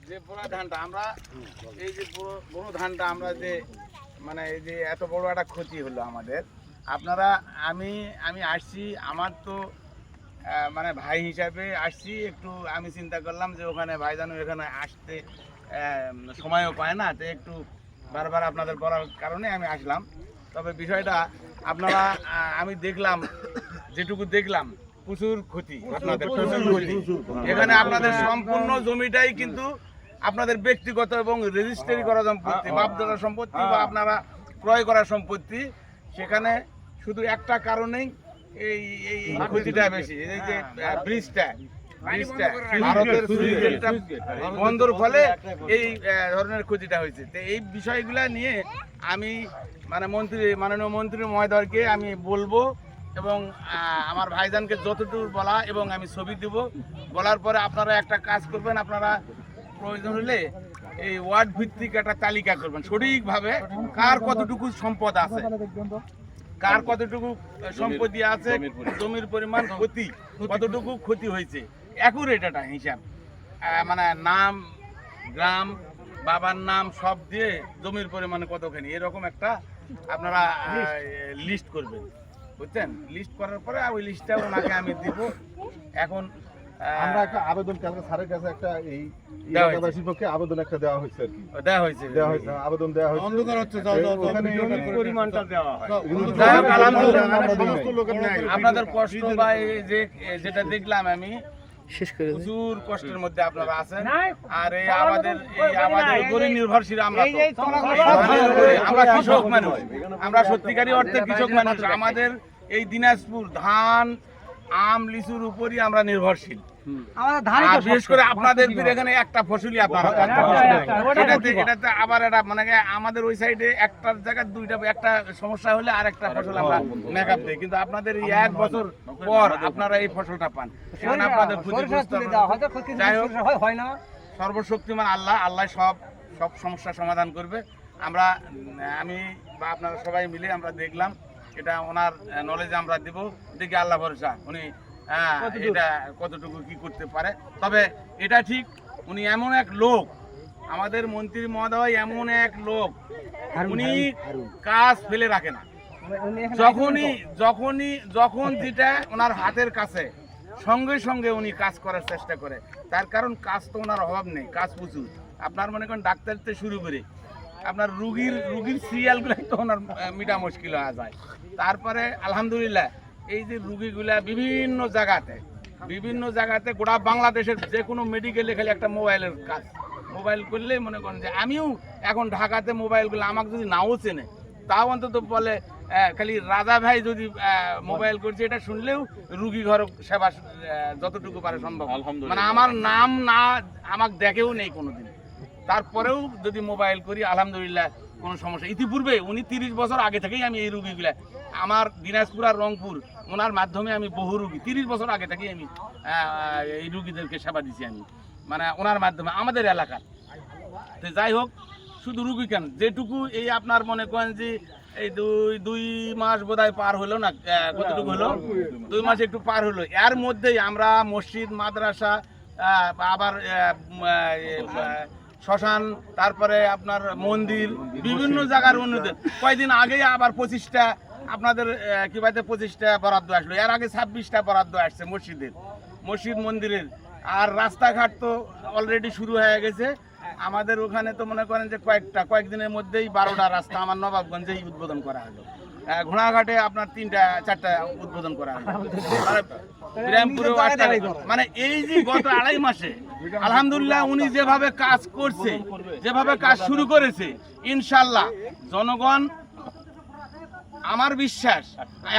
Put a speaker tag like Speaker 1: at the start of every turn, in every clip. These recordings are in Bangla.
Speaker 1: যে পোড়া ধানটা আমরা এই যে বড় ধানটা আমরা যে মানে এই যে এত বড় একটা ক্ষতি হলো আমাদের, আপনারা আমি আসছি, আমার তো মানে ভাই হিসাবে আসছি, একটু আমি চিন্তা করলাম যে ওখানে ভাইজান এখানে আসতে সময়ও পায় না, তো একটু বারবার আপনাদের বলার কারণে আমি আসলাম। তবে বিষয়টা আপনারা আমি দেখলাম, যেটুকু দেখলাম প্রচুর ক্ষতি, আপনাদের প্রচুর ক্ষতি। এখানে আপনাদের সম্পূর্ণ জমিটাই কিন্তু আপনাদের ব্যক্তিগত এবং রেজিস্ট্রি করা সম্পত্তি, বাপদাদা সম্পত্তি বা আপনারা ক্রয় করা সম্পত্তি। সেখানে শুধু একটা কারণেই এই এই ক্ষতিটা বেশি, এই যে ব্রিজটা ভারতের বন্ধর ফলে এই ধরনের ক্ষতিটা হয়েছে। তো এই বিষয়গুলো নিয়ে আমি মানে মাননীয় মন্ত্রী মহোদয়কে আমি বলবো এবং আমার ভাইজানকে যতদূর বলা, এবং আমি ছবি দিব, বলার পরে আপনারা একটা কাজ করবেন, আপনারা প্রয়োজন হলে এই ওয়ার্ড ভিত্তিক একটা তালিকা করবেন সঠিকভাবে, কার কতটুকু সম্পদ আছে, কার কতটুকু সম্পত্তি আছে, জমির পরিমাণ ক্ষতি কতটুকু ক্ষতি হয়েছে, অ্যাকুরেট একটা হিসাব, মানে নাম, গ্রাম, বাবার নাম সব দিয়ে জমির পরিমাণে কতখানি, এরকম একটা আপনারা লিস্ট করবেন, বুঝছেন? লিস্ট করার পরে ওই লিস্টটা ওনাকে আমি দিব। এখন
Speaker 2: আমরা একটা আবেদন কালকে স্যারের কাছে একটা এই এলাকাবাসীর পক্ষে আবেদন একটা দেওয়া হয়েছে আর কি,
Speaker 1: দেওয়া হয়েছে
Speaker 2: আবেদন দেওয়া হয়েছে,
Speaker 1: অন্ধকার হচ্ছে,
Speaker 2: ওখানে
Speaker 1: পরিমাণটা দেওয়া হয়।
Speaker 2: আলহামদুলিল্লাহ
Speaker 1: আপনাদের কষ্ট বা এই যে যেটা দেখলাম আমি, প্রচুর কষ্টের মধ্যে আপনারা আছেন। আর এই আমাদের গরিব নির্ভরশীল আমরা কৃষক মানুষ, আমরা সত্যিকারী অর্থে কৃষক মানুষ। আমাদের এই দিনাজপুর ধান, আম, লিচুর উপরই আমরা নির্ভরশীল। বিশেষ করে আপনাদের এখানে একটা ফসলই আপনারা, এটাতে আবার এটা মানে আমাদের ওই সাইডে একটার জায়গায় দুইটা, একটা সমস্যা হলে আর একটা ফসল আমরা মেকআপ দিই, কিন্তু আপনাদের এই 1 বছর পর আপনারা এই ফসলটা পান, সেখানে আপনাদের ক্ষতিগ্রস্ত। যাই হোক, সর্বশক্তিমান আল্লাহ সব সমস্যার সমাধান করবে। আমি বা আপনারা সবাই মিলে আমরা দেখলাম, এটা ওনার নলেজে আমরা দিব, দেখি আল্লাহ ভরসা উনি এটা কতটুকু কি করতে পারে। তবে এটা ঠিক, উনি এমন এক লোক, আমাদের মন্ত্রী মহোদয় এমন এক লোক, উনি কাজ ফেলে রাখে না। যখন যেটা ওনার হাতের কাছে, সঙ্গে সঙ্গে উনি কাজ করার চেষ্টা করে। তার কারণ কাজ তো ওনার অভাব নেই, কাজ প্রচুর। আপনার মনে করেন ডাক্তার থেকে শুরু করে আপনার রুগীর সিরিয়ালগুলাই তো ওনার মিটা মুশকিল হয়ে যায়। তারপরে আলহামদুলিল্লাহ এই যে রুগীগুলা বিভিন্ন জায়গাতে গোটা বাংলাদেশের যে কোনো মেডিকেলে খালি একটা মোবাইলের কাজ, মোবাইল করলে মনে করেন যে আমিও এখন ঢাকাতে মোবাইলগুলো আমাকে যদি নাও চেনে, তাও অন্তত বলে খালি রাজা ভাই যদি মোবাইল করছে, এটা শুনলেও রুগী ঘর সেবা যতটুকু পারে সম্ভব, মানে আমার নাম না আমাকে দেখেও নেই কোনোদিন, তারপরেও যদি মোবাইল করি আলহামদুলিল্লাহ কোনো সমস্যা। ইতিপূর্বে উনি 30 বছর আগে থেকেই আমি এই রুগীগুলা, আমার দিনাজপুর আর রংপুর ওনার মাধ্যমে আমি বহু রুগী 30 বছর আগে থেকেই আমি এই রুগীদেরকে সেবা দিছি আমি, মানে ওনার মাধ্যমে আমাদের এলাকার। তো যাই হোক, শুধু রুগী কেন, যেটুকু এই আপনার মনে করেন যে এই দুই মাস বোধহয় পার হলো না, কতটুকু হলো, 2 মাস একটু পার হলো, এর মধ্যেই আমরা মসজিদ, মাদ্রাসা, আবার শ্মশান, তারপরে আপনার মন্দির, বিভিন্ন জায়গার উন্নতি। কয়েকদিন আগেই আবার 25টা আপনাদের কি বাড়িতে 25টা বরাদ্দ আসলো, এর আগে 26টা বরাদ্দ আসছে মসজিদ মন্দিরের। আর রাস্তাঘাট তো অলরেডি শুরু হয়ে গেছে আমাদের ওখানে, তো মনে করেন যে কয়েকদিনের মধ্যেই 12টা রাস্তা আমার নবাবগঞ্জেই উদ্বোধন করা হলো। ঘোড়াঘাটে আপনার 3-4টা উদ্বোধন করা হলো, মানে এই যে গত 2.5 মাসে আলহামদুলিল্লাহ উনি যেভাবে কাজ করছে, যেভাবে কাজ শুরু করেছে, ইনশাল্লাহ জনগণ, আমার বিশ্বাস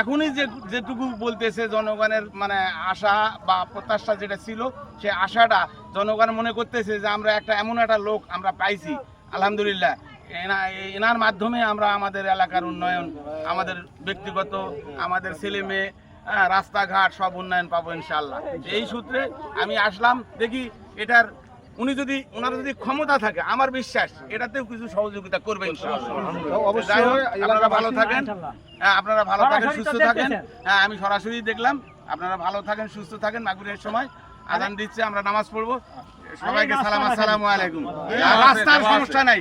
Speaker 1: এখনই যেটুকু বলতেছে, জনগণের মানে আশা বা প্রত্যাশা যেটা ছিল, সে আশাটা জনগণ মনে করতেছে যে আমরা এমন একটা লোক আমরা পাইছি আলহামদুলিল্লাহ, এনার মাধ্যমে আমরা আমাদের এলাকার উন্নয়ন, আমাদের ব্যক্তিগত, আমাদের ছেলে মেয়ে, রাস্তাঘাট সব উন্নয়ন পাবো ইনশাল্লাহ। এই সূত্রে আমি আসলাম, দেখি এটার ওনার যদি ক্ষমতা থাকে, আমার বিশ্বাস এটাতেও কিছু সহযোগিতা করবে ইনশাআল্লাহ। যাই হোক, আপনারা ভালো থাকেন, সুস্থ থাকেন। আমি সরাসরি দেখলাম, আপনারা ভালো থাকেন, সুস্থ থাকেন। মাগরিবের সময় আযান দিচ্ছে, আমরা নামাজ পড়বো। সবাইকে সালাম, আসসালামু আলাইকুম। আর রাস্তার সমস্যা নাই।